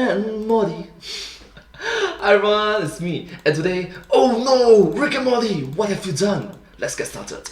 and Morty. Hi everyone, it's me, and today, oh no, Rick and Morty, what have you done? Let's get started.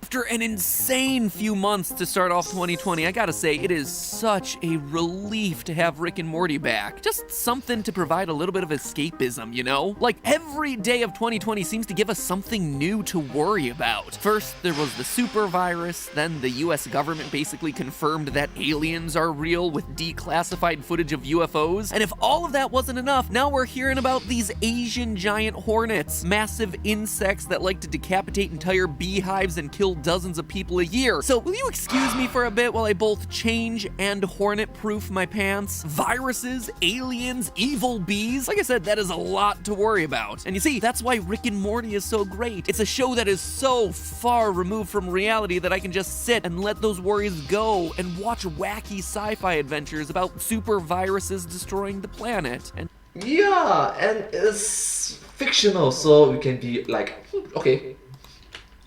After an insane few months to start off 2020, I gotta say, it is such a relief to have Rick and Morty back. Just something to provide a little bit of escapism, you know? Like, every day of 2020 seems to give us something new to worry about. First, there was the super virus, then the US government basically confirmed that aliens are real with declassified footage of UFOs, and if all of that wasn't enough, now we're hearing about these Asian giant hornets, massive insects that like to decapitate entire beehives and kill dozens of people a year. So will you excuse me for a bit while I both change and hornet-proof my pants? Viruses, aliens, evil bees. Like I said, that is a lot to worry about. And you see, that's why Rick and Morty is so great. It's a show that is so far removed from reality that I can just sit and let those worries go and watch wacky sci-fi adventures about super viruses destroying the planet. And yeah, and it's fictional, so we can be like, okay.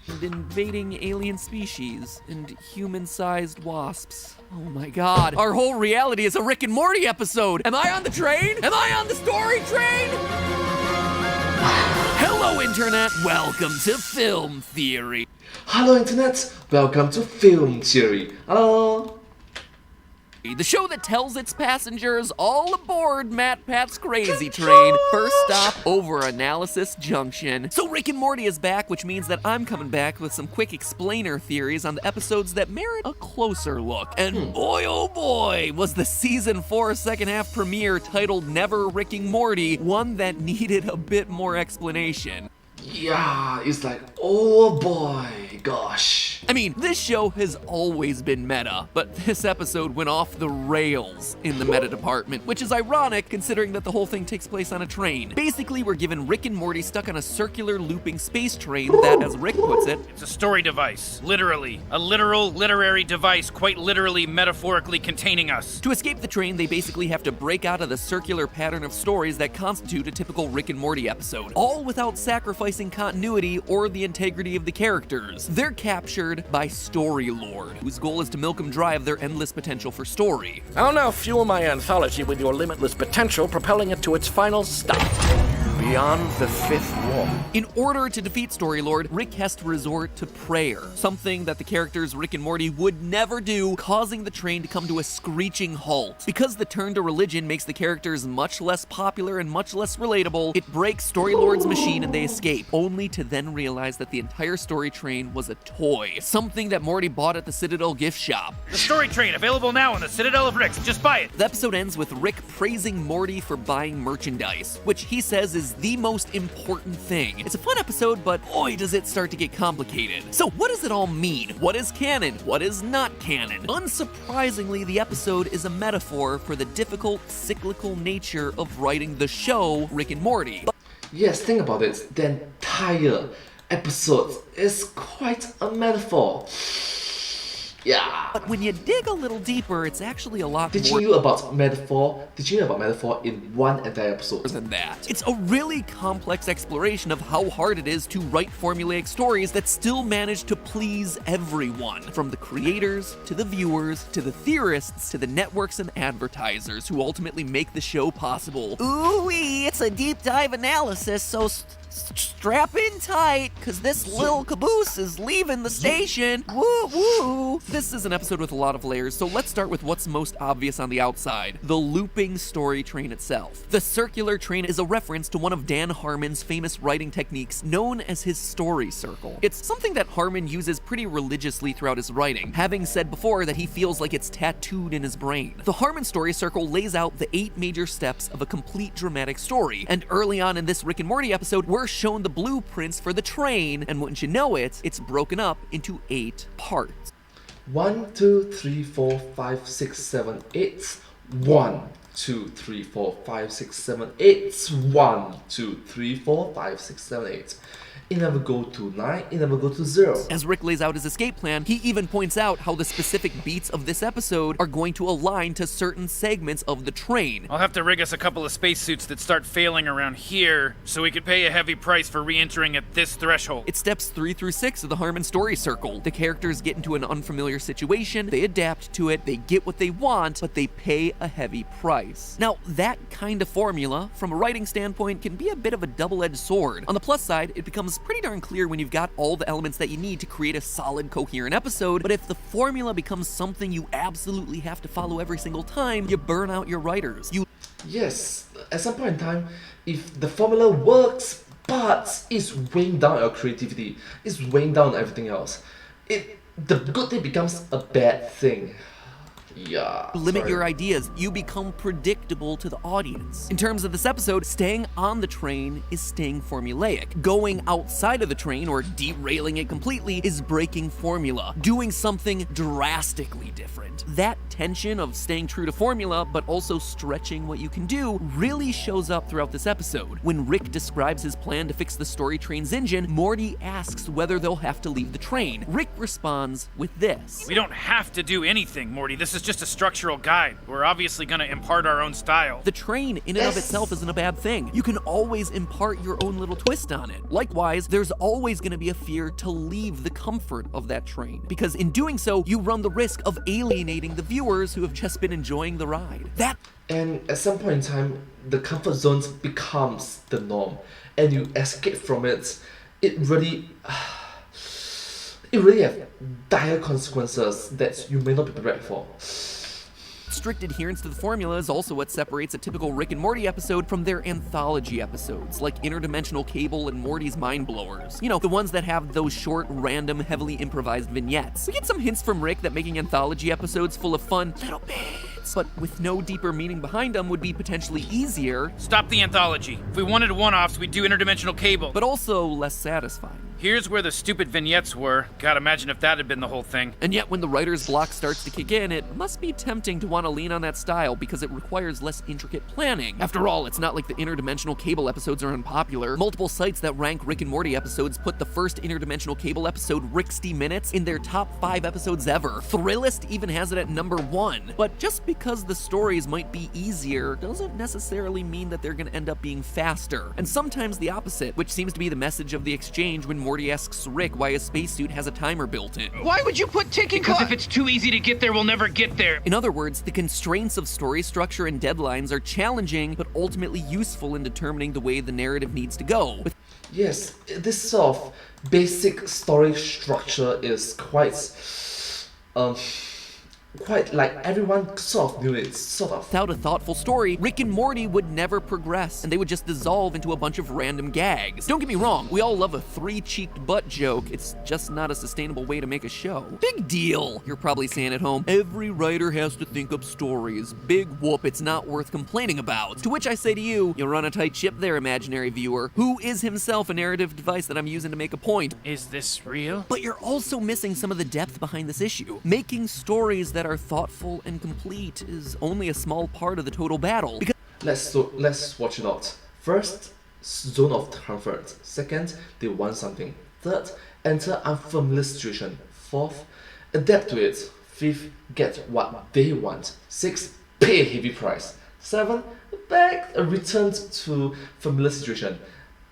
And invading alien species and human-sized wasps. Oh my god, our whole reality is a Rick and Morty episode! Am I on the train? Am I on the story train? Hello Internet, welcome to Film Theory. Hello Internet, welcome to Film Theory. Hello. The show that tells its passengers all aboard Matt Pat's crazy train. First stop, Over-Analysis Junction. So Rick and Morty is back, which means that I'm coming back with some quick explainer theories on the episodes that merit a closer look. And boy oh boy, was the season 4 second half premiere titled Never Ricking Morty one that needed a bit more explanation. Yeah, it's like, oh boy, gosh. I mean, this show has always been meta, but this episode went off the rails in the meta department, which is ironic considering that the whole thing takes place on a train. Basically, we're given Rick and Morty stuck on a circular looping space train that, as Rick puts it, it's a story device, literally. A literal literary device, quite literally, metaphorically containing us. To escape the train, they basically have to break out of the circular pattern of stories that constitute a typical Rick and Morty episode, all without sacrificing continuity or the integrity of the characters. They're captured by Story Lord, whose goal is to milk them dry of their endless potential for story. I'll now fuel my anthology with your limitless potential, propelling it to its final stop. Beyond the fifth wall. In order to defeat Story Lord, Rick has to resort to prayer, something that the characters Rick and Morty would never do, causing the train to come to a screeching halt. Because the turn to religion makes the characters much less popular and much less relatable, it breaks Story Lord's machine and they escape, only to then realize that the entire story train was a toy, something that Morty bought at the Citadel gift shop. The story train, available now on the Citadel of Ricks. Just buy it. The episode ends with Rick praising Morty for buying merchandise, which he says is the most important thing. It's a fun episode, but boy does it start to get complicated. So what does it all mean? What is canon? What is not canon? Unsurprisingly, the episode is a metaphor for the difficult, cyclical nature of writing the show Rick and Morty. Yes, think about it, the entire episode is quite a metaphor. Yeah. But when you dig a little deeper, it's actually a lot Did more you know about metaphor? Did you know about metaphor in one entire episode? than that. It's a really complex exploration of how hard it is to write formulaic stories that still manage to please everyone, from the creators, to the viewers, to the theorists, to the networks and advertisers who ultimately make the show possible. Ooh-wee, it's a deep dive analysis, so strap in tight, cause this little caboose is leaving the station. Woo woo! This is an episode with a lot of layers, so let's start with what's most obvious on the outside: the looping story train itself. The circular train is a reference to one of Dan Harmon's famous writing techniques known as his story circle. It's something that Harmon uses pretty religiously throughout his writing, having said before that he feels like it's tattooed in his brain. The Harmon story circle lays out the 8 major steps of a complete dramatic story, and early on in this Rick and Morty episode, we're shown the blueprints for the train, and wouldn't you know it, it's broken up into 8 parts. 1, 2, 3, 4, 5, 6, 7, 8. 1, 2, 3, 4, 5, 6, 7, 8. 1, 2, 3, 4, 5, 6, 7, 8. It never go to 9, it never go to 0. As Rick lays out his escape plan, he even points out how the specific beats of this episode are going to align to certain segments of the train. I'll have to rig us a couple of spacesuits that start failing around here, so we could pay a heavy price for re-entering at this threshold. It's steps 3 through 6 of the Harmon story circle. The characters get into an unfamiliar situation, they adapt to it, they get what they want, but they pay a heavy price. price. Now, that kind of formula, from a writing standpoint, can be a bit of a double-edged sword. On the plus side, it becomes pretty darn clear when you've got all the elements that you need to create a solid, coherent episode, but if the formula becomes something you absolutely have to follow every single time, you burn out your writers. Yes, at some point in time, if the formula works, but it's weighing down your creativity, it's weighing down everything else, the good thing becomes a bad thing. Yeah. Limit your ideas, you become predictable to the audience. In terms of this episode, staying on the train is staying formulaic. Going outside of the train or derailing it completely is breaking formula, doing something drastically different. That tension of staying true to formula, but also stretching what you can do, really shows up throughout this episode. When Rick describes his plan to fix the story train's engine, Morty asks whether they'll have to leave the train. Rick responds with this. We don't have to do anything, Morty. This is just a structural guide. We're obviously gonna impart our own style. The train in and of itself isn't a bad thing. You can always impart your own little twist on it. Likewise, there's always gonna be a fear to leave the comfort of that train, because in doing so, you run the risk of alienating the viewers who have just been enjoying the ride. And at some point in time, the comfort zone becomes the norm, and you escape from it. It really has dire consequences that you may not be prepared for. Strict adherence to the formula is also what separates a typical Rick and Morty episode from their anthology episodes, like Interdimensional Cable and Morty's Mind Blowers. You know, the ones that have those short, random, heavily improvised vignettes. We get some hints from Rick that making anthology episodes full of fun little bits, but with no deeper meaning behind them, would be potentially easier. Stop the anthology. If we wanted one-offs, we'd do Interdimensional Cable. But also less satisfying. Here's where the stupid vignettes were. God, imagine if that had been the whole thing. And yet when the writer's block starts to kick in, it must be tempting to want to lean on that style because it requires less intricate planning. After all, it's not like the Interdimensional Cable episodes are unpopular. Multiple sites that rank Rick and Morty episodes put the first Interdimensional Cable episode, Ricksty Minutes, in their top 5 episodes ever. Thrillist even has it at number 1. But just because the stories might be easier doesn't necessarily mean that they're gonna end up being faster. And sometimes the opposite, which seems to be the message of the exchange when Morty asks Rick why his spacesuit has a timer built in. Why would you put ticking Because if it's too easy to get there, we'll never get there. In other words, the constraints of story structure and deadlines are challenging, but ultimately useful in determining the way the narrative needs to go. Yes, this sort of basic story structure is quite like everyone sort of knew it, sort of. Without a thoughtful story, Rick and Morty would never progress, and they would just dissolve into a bunch of random gags. Don't get me wrong, we all love a three-cheeked butt joke, it's just not a sustainable way to make a show. Big deal! You're probably saying at home, every writer has to think up stories. Big whoop, it's not worth complaining about. To which I say to you, you're on a tight ship there, imaginary viewer, who is himself a narrative device that I'm using to make a point. Is this real? But you're also missing some of the depth behind this issue. Making stories that are thoughtful and complete is only a small part of the total battle. Because Let's watch it out. First, zone of comfort. Second, they want something. Third, enter unfamiliar situation. Fourth, adapt to it. Fifth, get what they want. Sixth, pay a heavy price. Seven, return to familiar situation.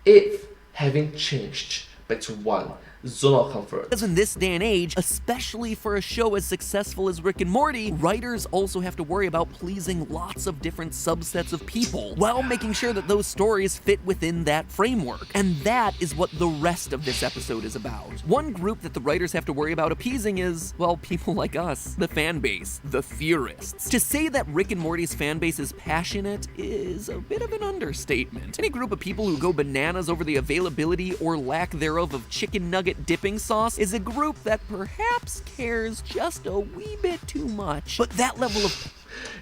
Eighth, having changed back to one. Zone of comfort. Because in this day and age, especially for a show as successful as Rick and Morty, writers also have to worry about pleasing lots of different subsets of people while making sure that those stories fit within that framework. And that is what the rest of this episode is about. One group that the writers have to worry about appeasing is, well, people like us, the fan base, the theorists. To say that Rick and Morty's fan base is passionate is a bit of an understatement. Any group of people who go bananas over the availability or lack thereof of chicken nugget dipping sauce is a group that perhaps cares just a wee bit too much. But that level of...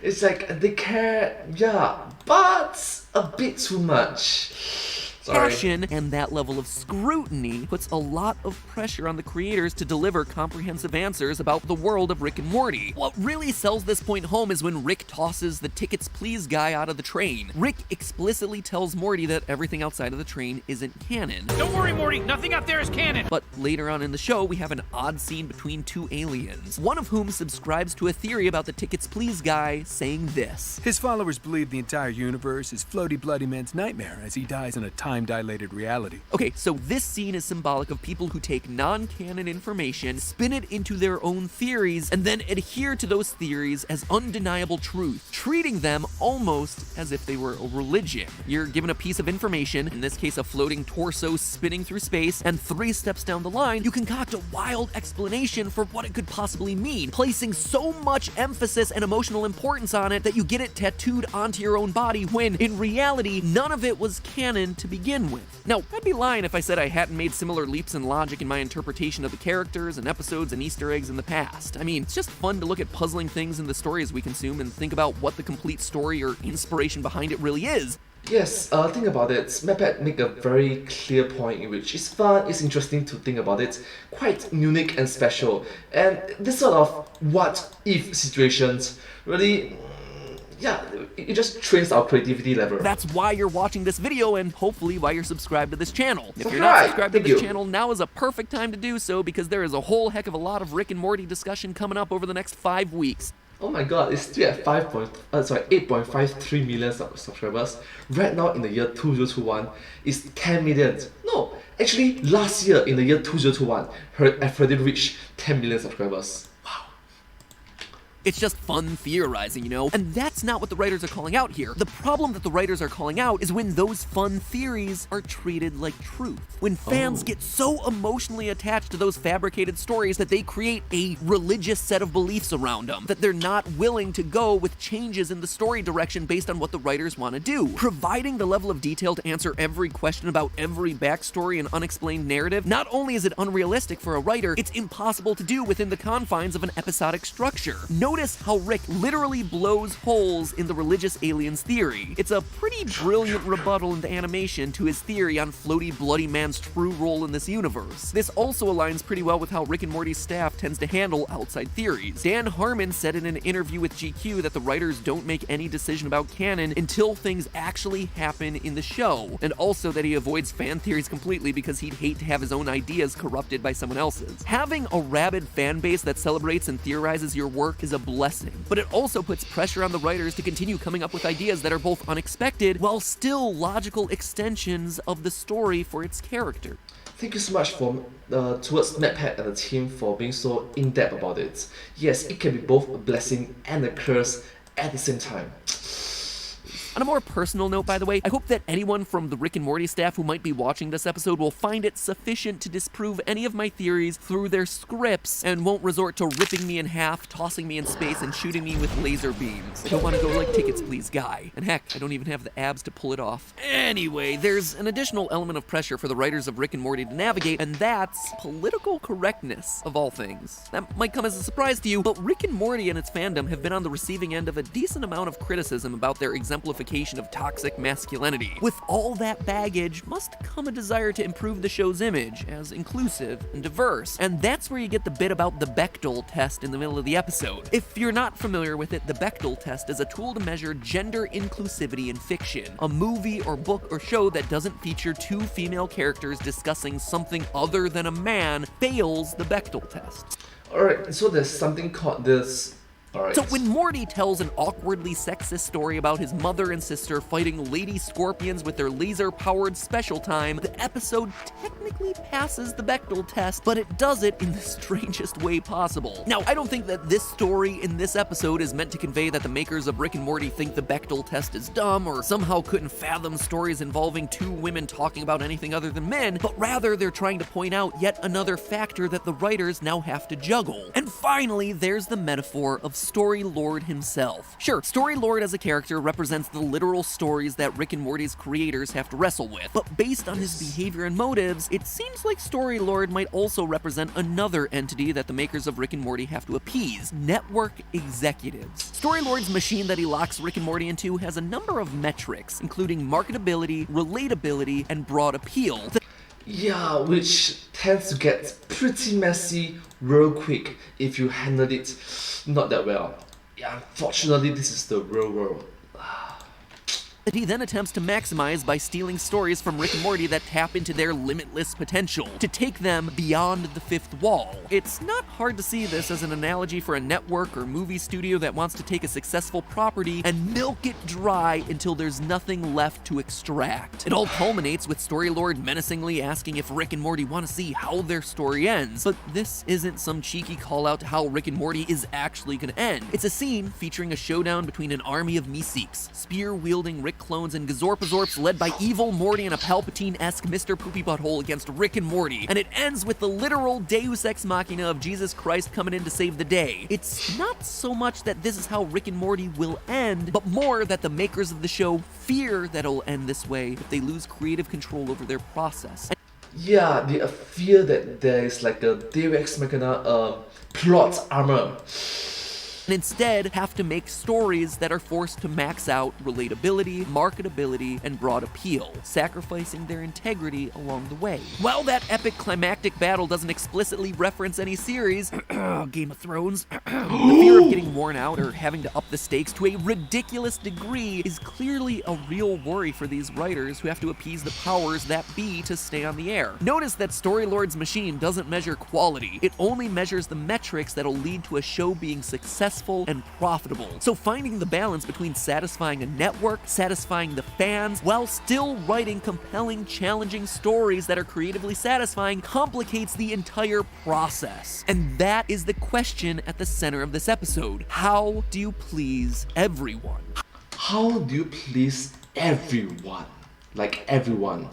It's like they care, yeah, but a bit too much. Sorry. Passion and that level of scrutiny puts a lot of pressure on the creators to deliver comprehensive answers about the world of Rick and Morty. What really sells this point home is when Rick tosses the tickets please guy out of the train. Rick explicitly tells Morty that everything outside of the train isn't canon. Don't worry, Morty, nothing out there is canon. But later on in the show, we have an odd scene between two aliens, one of whom subscribes to a theory about the tickets please guy saying this. His followers believe the entire universe is Floaty Bloody Man's nightmare as he dies in a time time-dilated reality. Okay, so this scene is symbolic of people who take non-canon information, spin it into their own theories, and then adhere to those theories as undeniable truth, treating them almost as if they were a religion. You're given a piece of information, in this case a floating torso spinning through space, and 3 steps down the line, you concoct a wild explanation for what it could possibly mean, placing so much emphasis and emotional importance on it that you get it tattooed onto your own body when, in reality, none of it was canon to begin with. Now, I'd be lying if I said I hadn't made similar leaps in logic in my interpretation of the characters and episodes and Easter eggs in the past. I mean, it's just fun to look at puzzling things in the stories we consume and think about what the complete story or inspiration behind it really is. Yes, think about it. MatPat make a very clear point in which it's fun, it's interesting to think about it, quite unique and special. And this sort of what-if situations really, yeah, it just trains our creativity level. That's why you're watching this video and hopefully why you're subscribed to this channel. If you're not subscribed to this channel, now is a perfect time to do so because there is a whole heck of a lot of Rick and Morty discussion coming up over the next 5 weeks. Oh my god, it's still at 8.53 million subscribers. Right now in the year 2021, it's 10 million. No, actually last year in the year 2021, I've already reached 10 million subscribers. It's just fun theorizing, you know? And that's not what the writers are calling out here. The problem that the writers are calling out is when those fun theories are treated like truth. When fans get so emotionally attached to those fabricated stories that they create a religious set of beliefs around them, that they're not willing to go with changes in the story direction based on what the writers want to do. Providing the level of detail to answer every question about every backstory and unexplained narrative, not only is it unrealistic for a writer, it's impossible to do within the confines of an episodic structure. Notice how Rick literally blows holes in the religious aliens theory. It's a pretty brilliant rebuttal in the animation to his theory on Floaty Bloody Man's true role in this universe. This also aligns pretty well with how Rick and Morty's staff tends to handle outside theories. Dan Harmon said in an interview with GQ that the writers don't make any decision about canon until things actually happen in the show, and also that he avoids fan theories completely because he'd hate to have his own ideas corrupted by someone else's. Having a rabid fan base that celebrates and theorizes your work is a blessing, but it also puts pressure on the writers to continue coming up with ideas that are both unexpected while still logical extensions of the story for its character. Thank you so much towards MatPat and the team for being so in-depth about it. Yes, it can be both a blessing and a curse at the same time. On a more personal note, by the way, I hope that anyone from the Rick and Morty staff who might be watching this episode will find it sufficient to disprove any of my theories through their scripts and won't resort to ripping me in half, tossing me in space, and shooting me with laser beams. I don't want to go like Tickets Please guy. And heck, I don't even have the abs to pull it off. Anyway, there's an additional element of pressure for the writers of Rick and Morty to navigate, and that's political correctness, of all things. That might come as a surprise to you, but Rick and Morty and its fandom have been on the receiving end of a decent amount of criticism about their exemplification of toxic masculinity. With all that baggage must come a desire to improve the show's image as inclusive and diverse, and that's where you get the bit about the Bechdel test in the middle of the episode. If you're not familiar with it, the Bechdel test is a tool to measure gender inclusivity in fiction. A movie or book or show that doesn't feature 2 female characters discussing something other than a man fails the Bechdel test. Alright, so there's something called this. So when Morty tells an awkwardly sexist story about his mother and sister fighting lady scorpions with their laser-powered special time, the episode technically passes the Bechdel test, but it does it in the strangest way possible. Now, I don't think that this story in this episode is meant to convey that the makers of Rick and Morty think the Bechdel test is dumb or somehow couldn't fathom stories involving 2 women talking about anything other than men, but rather they're trying to point out yet another factor that the writers now have to juggle. And finally, there's the metaphor of Story Lord himself. Sure, Story Lord as a character represents the literal stories that Rick and Morty's creators have to wrestle with, but based on his behavior and motives, it seems like Story Lord might also represent another entity that the makers of Rick and Morty have to appease: network executives. Story Lord's machine that he locks Rick and Morty into has a number of metrics, including marketability, relatability, and broad appeal. Yeah, which tends to get pretty messy real quick if you handle it not that well. Yeah, unfortunately, this is the real world. that he then attempts to maximize by stealing stories from Rick and Morty that tap into their limitless potential, to take them beyond the fifth wall. It's not hard to see this as an analogy for a network or movie studio that wants to take a successful property and milk it dry until there's nothing left to extract. It all culminates with Storylord menacingly asking if Rick and Morty want to see how their story ends, but this isn't some cheeky call out to how Rick and Morty is actually gonna end. It's a scene featuring a showdown between an army of Meeseeks, spear-wielding Rick clones and Gazorpazorps led by evil Morty and a Palpatine-esque Mr. Poopy Butthole against Rick and Morty, and it ends with the literal Deus Ex Machina of Jesus Christ coming in to save the day. It's not so much that this is how Rick and Morty will end, but more that the makers of the show fear that it'll end this way if they lose creative control over their process. Yeah, they fear that there is like a Deus Ex Machina plot armor. And instead have to make stories that are forced to max out relatability, marketability, and broad appeal, sacrificing their integrity along the way. While that epic climactic battle doesn't explicitly reference any series, Game of Thrones, the fear of getting worn out or having to up the stakes to a ridiculous degree is clearly a real worry for these writers who have to appease the powers that be to stay on the air. Notice that Storylord's machine doesn't measure quality, it only measures the metrics that'll lead to a show being successful and profitable. So finding the balance between satisfying a network, satisfying the fans, while still writing compelling, challenging stories that are creatively satisfying complicates the entire process. And that is the question at the center of this episode. How do you please everyone? How do you please everyone? Like everyone.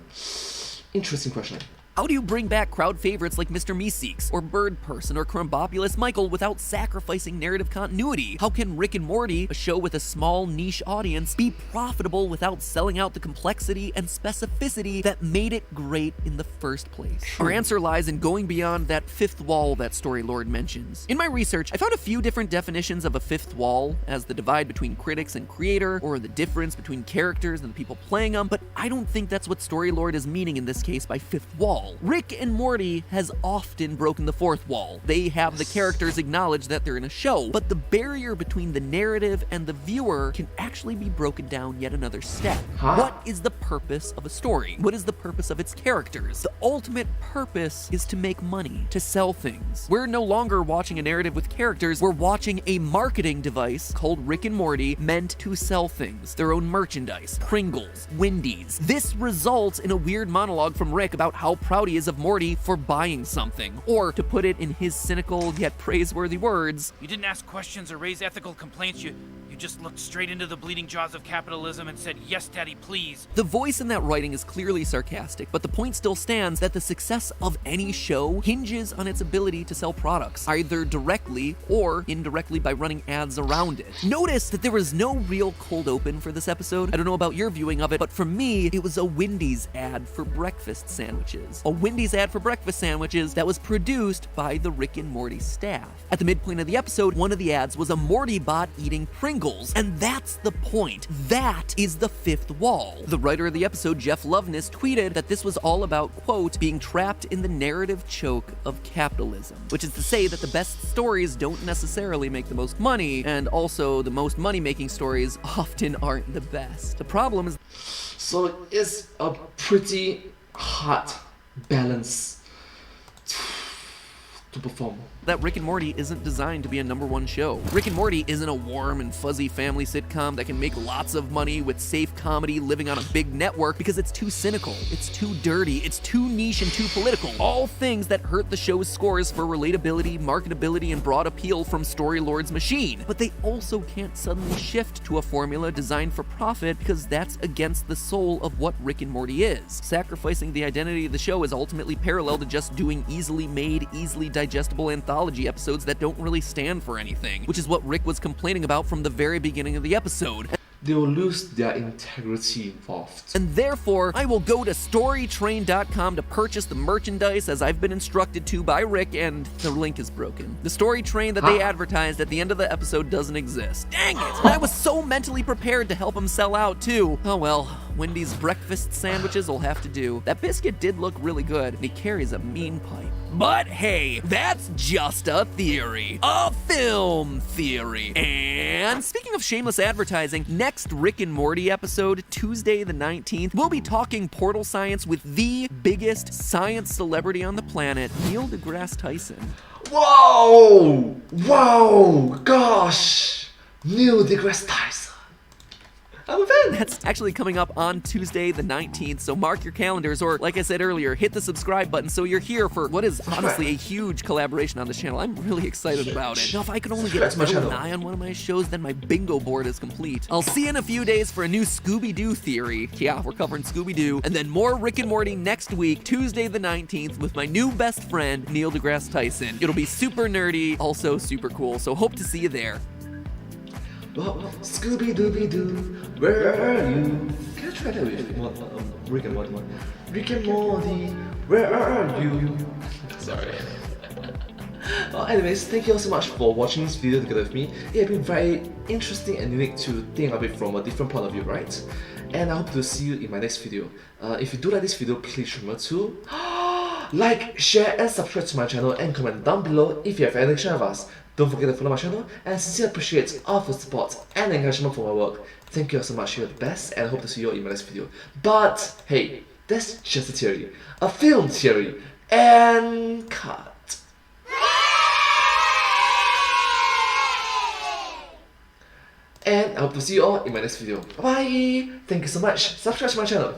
Interesting question. How do you bring back crowd favorites like Mr. Meeseeks, or Bird Person, or Crumbopulous Michael without sacrificing narrative continuity? How can Rick and Morty, a show with a small niche audience, be profitable without selling out the complexity and specificity that made it great in the first place? Our answer lies in going beyond that fifth wall that Storylord mentions. In my research, I found a few different definitions of a fifth wall, as the divide between critics and creator, or the difference between characters and the people playing them, but I don't think that's what Storylord is meaning in this case by fifth wall. Rick and Morty has often broken the fourth wall. They have the characters acknowledge that they're in a show, but the barrier between the narrative and the viewer can actually be broken down yet another step. What is the purpose of a story? What is the purpose of its characters? The ultimate purpose is to make money, to sell things. We're no longer watching a narrative with characters, we're watching a marketing device called Rick and Morty meant to sell things, their own merchandise, Pringles, Wendy's. This results in a weird monologue from Rick about how proud he is of Morty for buying something. Or, to put it in his cynical yet praiseworthy words, You didn't ask questions or raise ethical complaints, you just looked straight into the bleeding jaws of capitalism and said, "Yes, Daddy, please." the voice in that writing is clearly sarcastic, but the point still stands that the success of any show hinges on its ability to sell products, either directly or indirectly by running ads around it. Notice that there was no real cold open for this episode. I don't know about your viewing of it, but for me, it was a Wendy's ad for breakfast sandwiches. A Wendy's ad for breakfast sandwiches that was produced by the Rick and Morty staff. At the midpoint of the episode, one of the ads was a Morty bot eating Pringles, and that's the point. That is the fifth wall. The writer of the episode, Jeff Loveness, tweeted that this was all about, quote, being trapped in the narrative choke of capitalism, which is to say that the best stories don't necessarily make the most money, and also the most money-making stories often aren't the best. The problem is So it's a pretty hard balance to perform. that Rick and Morty isn't designed to be a #1 show. Rick and Morty isn't a warm and fuzzy family sitcom that can make lots of money with safe comedy living on a big network because it's too cynical, it's too dirty, it's too niche and too political. All things that hurt the show's scores for relatability, marketability, and broad appeal from Storylord's machine. But they also can't suddenly shift to a formula designed for profit because that's against the soul of what Rick and Morty is. Sacrificing the identity of the show is ultimately parallel to just doing easily made, easily digestible anthology episodes that don't really stand for anything, which is what Rick was complaining about from the very beginning of the episode. They will lose their integrity involved. And therefore, I will go to Storytrain.com to purchase the merchandise as I've been instructed to by Rick, and the link is broken. The Story Train that they advertised at the end of the episode doesn't exist. Dang it! And I was so mentally prepared to help him sell out too. Oh well, Wendy's breakfast sandwiches will have to do. That biscuit did look really good, and he carries a mean pipe. But hey, that's just a theory. A film theory. And speaking of shameless advertising, next Rick and Morty episode, Tuesday the 19th, we'll be talking portal science with the biggest science celebrity on the planet, Neil deGrasse Tyson. Whoa! Whoa! Gosh! Neil deGrasse Tyson. I'm a fan. That's actually coming up on Tuesday the 19th, so mark your calendars, or like I said earlier, hit the subscribe button so you're here for what is honestly a huge collaboration on this channel. I'm really excited about it. Now, if I could only get an eye on one of my shows, then my bingo board is complete. I'll see you in a few days for a new Scooby-Doo theory. Yeah, we're covering Scooby-Doo, and then more Rick and Morty next week, Tuesday the 19th, with my new best friend, Neil deGrasse Tyson. It'll be super nerdy, also super cool, so hope to see you there. Well, Scooby-Dooby-Doo, where are you? Can I try that with Rick and Morty? Rick and Morty, where are you? Sorry. Well, anyways, thank you all so much for watching this video together with me. It has been very interesting and unique to think of it from a different point of view, right? And I hope to see you in my next video. If you do like this video, please remember to like, share, and subscribe to my channel, and comment down below if you have any question of us. Don't forget to follow my channel, and sincerely appreciate all of your support and encouragement for my work. Thank you all so much, you're the best, and I hope to see you all in my next video. But hey, that's just a theory, a film theory, and cut. And I hope to see you all in my next video. Bye bye! Thank you so much, subscribe to my channel.